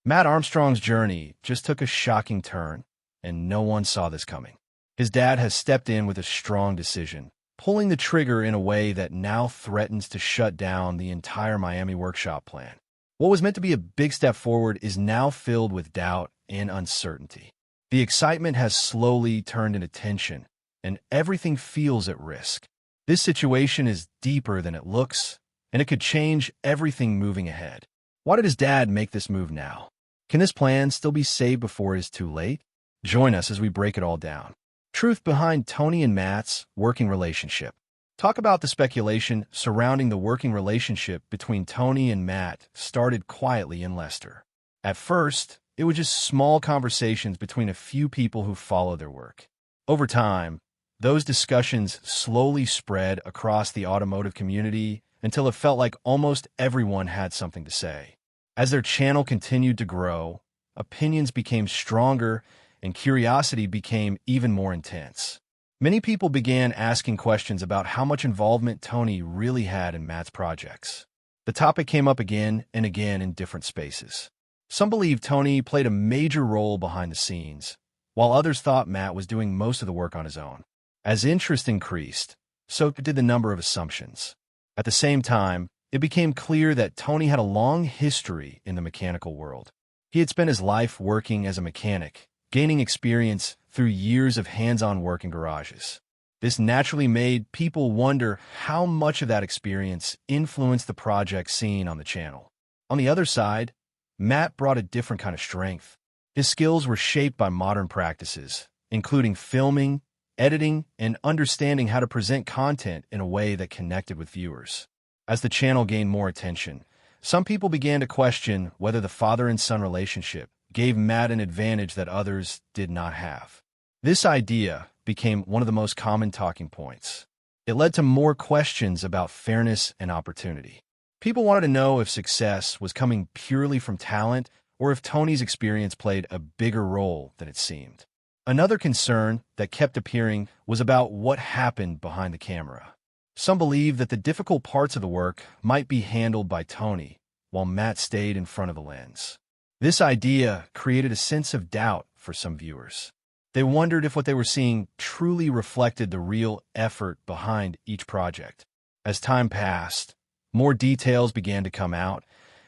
Matt Armstrong's journey just took a shocking turn, and no one saw this coming. His dad has stepped in with a strong decision, pulling the trigger in a way that now threatens to shut down the entire Miami workshop plan. What was meant to be a big step forward is now filled with doubt and uncertainty. The excitement has slowly turned into tension, and everything feels at risk. This situation is deeper than it looks, and it could change everything moving ahead. Why did his dad make this move now? Can this plan still be saved before it is too late? Join us as we break it all down. Truth behind Tony and Matt's working relationship. Talk about the speculation surrounding the working relationship between Tony and Matt started quietly in Leicester. At first, it was just small conversations between a few people who follow their work. Over time, those discussions slowly spread across the automotive community until it felt like almost everyone had something to say. As their channel continued to grow, opinions became stronger and curiosity became even more intense. Many people began asking questions about how much involvement Tony really had in Matt's projects. The topic came up again and again in different spaces. Some believed Tony played a major role behind the scenes, while others thought Matt was doing most of the work on his own. As interest increased, so did the number of assumptions. At the same time, it became clear that Tony had a long history in the mechanical world. He had spent his life working as a mechanic, gaining experience through years of hands-on work in garages. This naturally made people wonder how much of that experience influenced the projects seen on the channel. On the other side, Matt brought a different kind of strength. His skills were shaped by modern practices, including filming, editing, and understanding how to present content in a way that connected with viewers. As the channel gained more attention, some people began to question whether the father and son relationship gave Matt an advantage that others did not have. This idea became one of the most common talking points. It led to more questions about fairness and opportunity. People wanted to know if success was coming purely from talent or if Tony's experience played a bigger role than it seemed. Another concern that kept appearing was about what happened behind the camera. Some believed that the difficult parts of the work might be handled by Tony, while Matt stayed in front of the lens. This idea created a sense of doubt for some viewers. They wondered if what they were seeing truly reflected the real effort behind each project. As time passed, more details began to come out,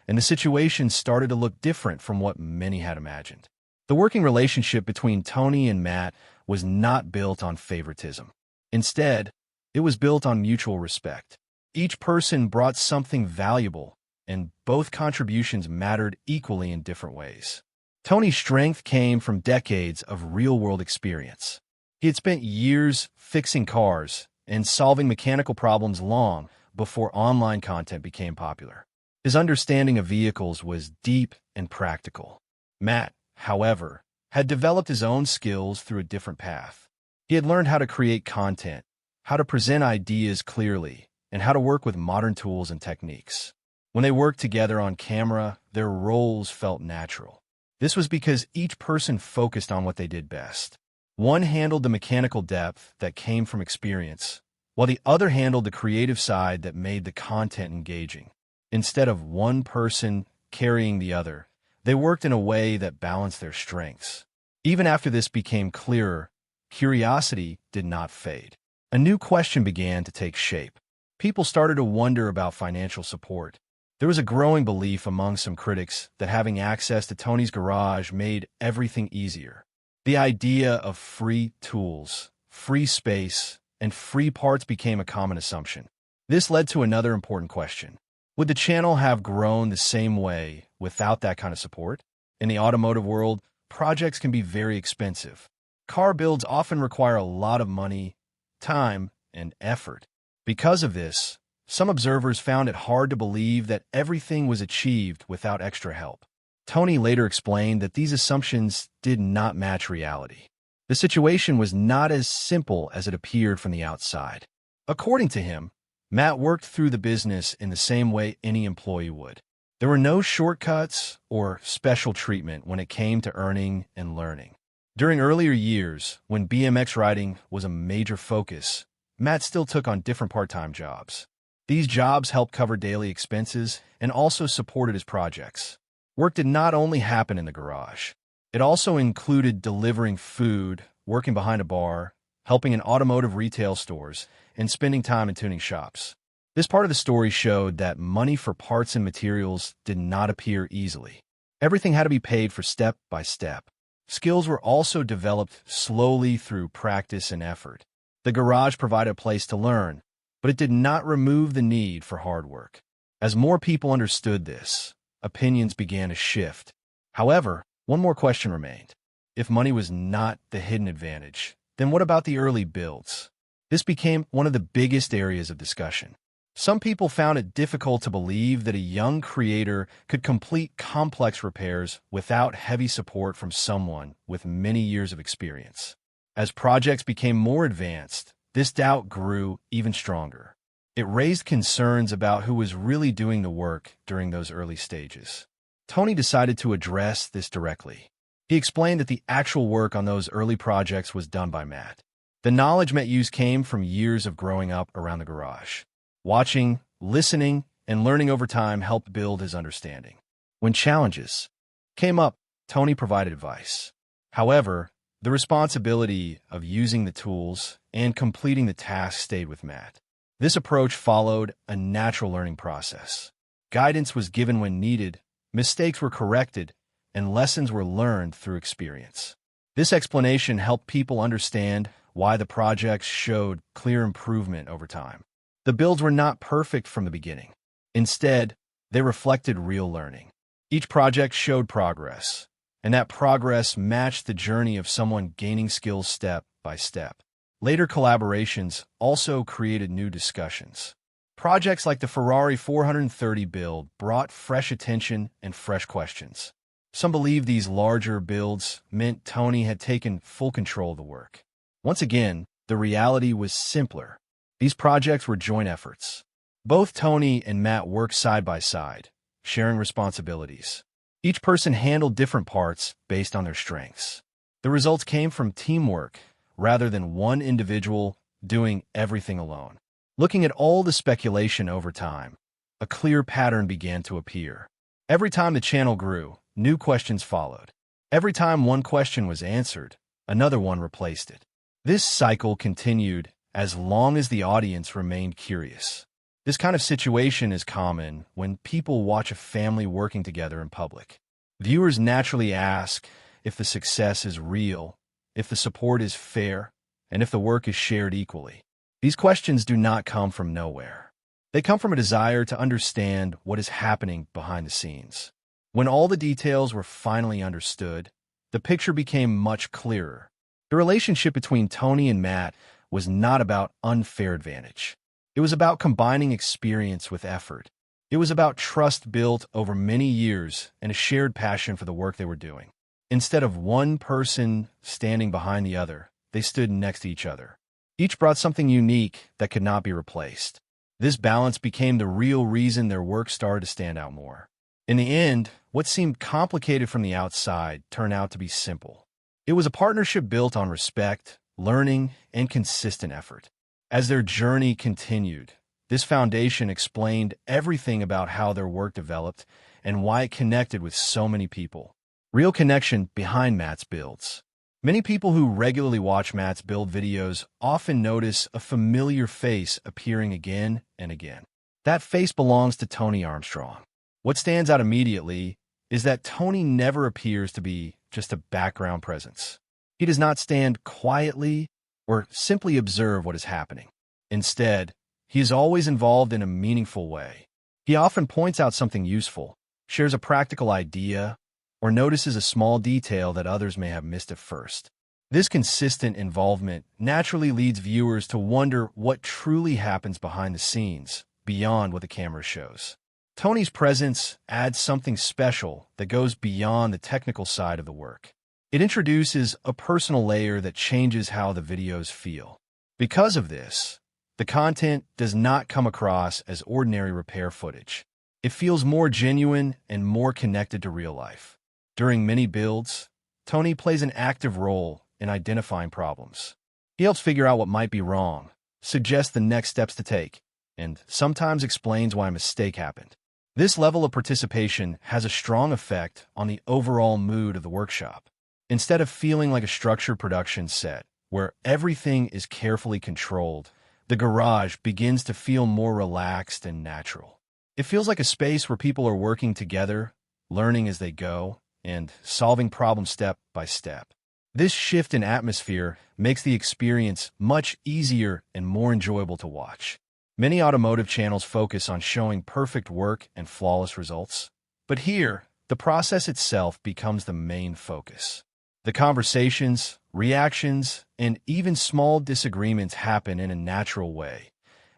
and the situation started to look different from what many had imagined. The working relationship between Tony and Matt was not built on favoritism. Instead, it was built on mutual respect. Each person brought something valuable, and both contributions mattered equally in different ways. Tony's strength came from decades of real-world experience. He had spent years fixing cars and solving mechanical problems long before online content became popular. His understanding of vehicles was deep and practical. Matt, however, had developed his own skills through a different path. He had learned how to create content, how to present ideas clearly, and how to work with modern tools and techniques. When they worked together on camera, their roles felt natural. This was because each person focused on what they did best. One handled the mechanical depth that came from experience, while the other handled the creative side that made the content engaging. Instead of one person carrying the other, they worked in a way that balanced their strengths. Even after this became clearer, curiosity did not fade. A new question began to take shape. People started to wonder about financial support. There was a growing belief among some critics that having access to Tony's garage made everything easier. The idea of free tools, free space, and free parts became a common assumption. This led to another important question. Would the channel have grown the same way without that kind of support? In the automotive world, projects can be very expensive. Car builds often require a lot of money, time, and effort. Because of this, some observers found it hard to believe that everything was achieved without extra help. Tony later explained that these assumptions did not match reality. The situation was not as simple as it appeared from the outside. According to him, Matt worked through the business in the same way any employee would. There were no shortcuts or special treatment when it came to earning and learning. During earlier years, when BMX riding was a major focus, Matt still took on different part-time jobs. These jobs helped cover daily expenses and also supported his projects. Work did not only happen in the garage. It also included delivering food, working behind a bar, helping in automotive retail stores, and spending time in tuning shops. This part of the story showed that money for parts and materials did not appear easily. Everything had to be paid for step by step. Skills were also developed slowly through practice and effort. The garage provided a place to learn, but it did not remove the need for hard work. As more people understood this, opinions began to shift. However, one more question remained. If money was not the hidden advantage, then what about the early builds? This became one of the biggest areas of discussion. Some people found it difficult to believe that a young creator could complete complex repairs without heavy support from someone with many years of experience. As projects became more advanced, this doubt grew even stronger. It raised concerns about who was really doing the work during those early stages. Tony decided to address this directly. He explained that the actual work on those early projects was done by Matt. The knowledge Matt used came from years of growing up around the garage. Watching, listening, and learning over time helped build his understanding. When challenges came up, Tony provided advice. However, the responsibility of using the tools and completing the task stayed with Matt. This approach followed a natural learning process. Guidance was given when needed, mistakes were corrected, and lessons were learned through experience. This explanation helped people understand why the projects showed clear improvement over time. The builds were not perfect from the beginning. Instead, they reflected real learning. Each project showed progress, and that progress matched the journey of someone gaining skills step by step. Later collaborations also created new discussions. Projects like the Ferrari 430 build brought fresh attention and fresh questions. Some believed these larger builds meant Tony had taken full control of the work. Once again, the reality was simpler. These projects were joint efforts. Both Tony and Matt worked side by side, sharing responsibilities. Each person handled different parts based on their strengths. The results came from teamwork rather than one individual doing everything alone. Looking at all the speculation over time, a clear pattern began to appear. Every time the channel grew, new questions followed. Every time one question was answered, another one replaced it. This cycle continued as long as the audience remained curious. This kind of situation is common when people watch a family working together in public. Viewers naturally ask if the success is real, if the support is fair, and if the work is shared equally. These questions do not come from nowhere. They come from a desire to understand what is happening behind the scenes. When all the details were finally understood, the picture became much clearer. The relationship between Tony and Matt was not about unfair advantage. It was about combining experience with effort. It was about trust built over many years and a shared passion for the work they were doing. Instead of one person standing behind the other, they stood next to each other. Each brought something unique that could not be replaced. This balance became the real reason their work started to stand out more. In the end, what seemed complicated from the outside turned out to be simple. It was a partnership built on respect, learning, and consistent effort. As their journey continued, this foundation explained everything about how their work developed and why it connected with so many people. Real connection behind Matt's builds. Many people who regularly watch Matt's build videos often notice a familiar face appearing again and again. That face belongs to Tony Armstrong. What stands out immediately is that Tony never appears to be just a background presence. He does not stand quietly or simply observe what is happening. Instead, he is always involved in a meaningful way. He often points out something useful, shares a practical idea, or notices a small detail that others may have missed at first. This consistent involvement naturally leads viewers to wonder what truly happens behind the scenes, beyond what the camera shows. Tony's presence adds something special that goes beyond the technical side of the work. It introduces a personal layer that changes how the videos feel. Because of this, the content does not come across as ordinary repair footage. It feels more genuine and more connected to real life. During many builds, Tony plays an active role in identifying problems. He helps figure out what might be wrong, suggests the next steps to take, and sometimes explains why a mistake happened. This level of participation has a strong effect on the overall mood of the workshop. Instead of feeling like a structured production set, where everything is carefully controlled, the garage begins to feel more relaxed and natural. It feels like a space where people are working together, learning as they go, and solving problems step by step. This shift in atmosphere makes the experience much easier and more enjoyable to watch. Many automotive channels focus on showing perfect work and flawless results, but here, the process itself becomes the main focus. The conversations, reactions, and even small disagreements happen in a natural way,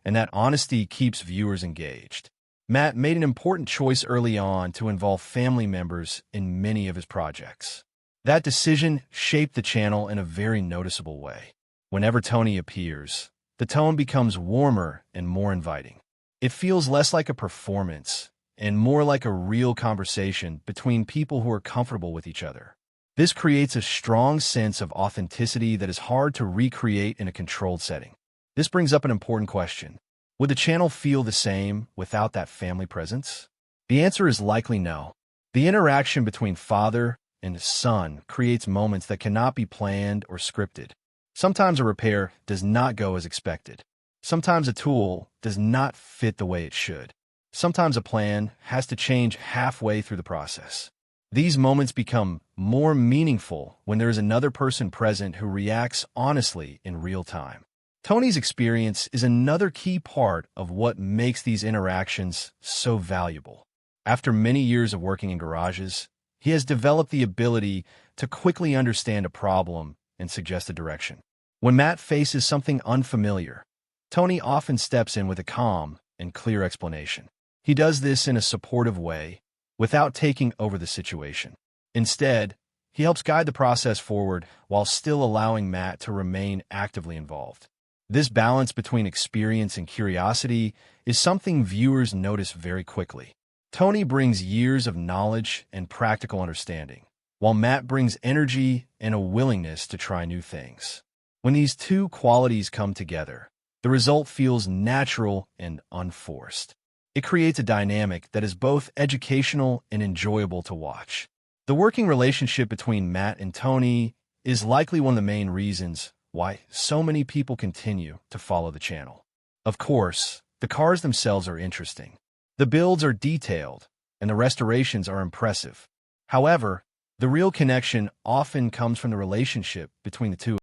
and that honesty keeps viewers engaged. Matt made an important choice early on to involve family members in many of his projects. That decision shaped the channel in a very noticeable way. Whenever Tony appears, the tone becomes warmer and more inviting. It feels less like a performance and more like a real conversation between people who are comfortable with each other. This creates a strong sense of authenticity that is hard to recreate in a controlled setting. This brings up an important question. Would the channel feel the same without that family presence? The answer is likely no. The interaction between father and son creates moments that cannot be planned or scripted. Sometimes a repair does not go as expected. Sometimes a tool does not fit the way it should. Sometimes a plan has to change halfway through the process. These moments become more meaningful when there is another person present who reacts honestly in real time. Tony's experience is another key part of what makes these interactions so valuable. After many years of working in garages, he has developed the ability to quickly understand a problem and suggest a direction. When Matt faces something unfamiliar, Tony often steps in with a calm and clear explanation. He does this in a supportive way, without taking over the situation. Instead, he helps guide the process forward while still allowing Matt to remain actively involved. This balance between experience and curiosity is something viewers notice very quickly. Tony brings years of knowledge and practical understanding, while Matt brings energy and a willingness to try new things. When these two qualities come together, the result feels natural and unforced. It creates a dynamic that is both educational and enjoyable to watch. The working relationship between Matt and Tony is likely one of the main reasons why so many people continue to follow the channel. Of course, the cars themselves are interesting. The builds are detailed, and the restorations are impressive. However, the real connection often comes from the relationship between the two.